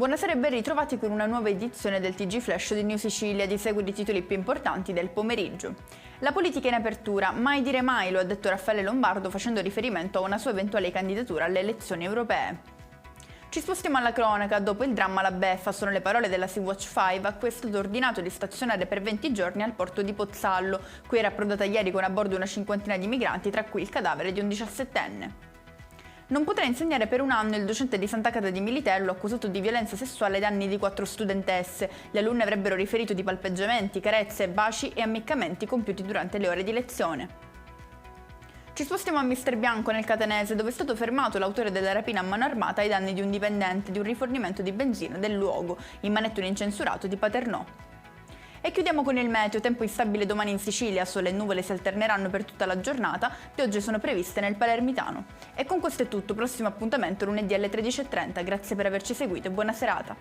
Buonasera e ben ritrovati con una nuova edizione del TG Flash di New Sicilia. Di seguito i titoli più importanti del pomeriggio. La politica in apertura, mai dire mai, lo ha detto Raffaele Lombardo facendo riferimento a una sua eventuale candidatura alle elezioni europee. Ci spostiamo alla cronaca. Dopo il dramma La Beffa, sono le parole della Sea-Watch 5 a cui è stato ordinato di stazionare per 20 giorni al porto di Pozzallo, cui era approdata ieri con a bordo una cinquantina di migranti, tra cui il cadavere di un 17enne. Non potrà insegnare per un anno il docente di Sant'Agata di Militello accusato di violenza sessuale ai danni di 4 studentesse. Le alunne avrebbero riferito di palpeggiamenti, carezze, baci e ammiccamenti compiuti durante le ore di lezione. Ci spostiamo a Mister Bianco nel Catanese, dove è stato fermato l'autore della rapina a mano armata ai danni di un dipendente di un rifornimento di benzina del luogo, in manettone incensurato di Paternò. E chiudiamo con il meteo. Tempo instabile domani in Sicilia, sole e nuvole si alterneranno per tutta la giornata, piogge sono previste nel Palermitano. E con questo è tutto, prossimo appuntamento lunedì alle 13:30, grazie per averci seguito e buona serata.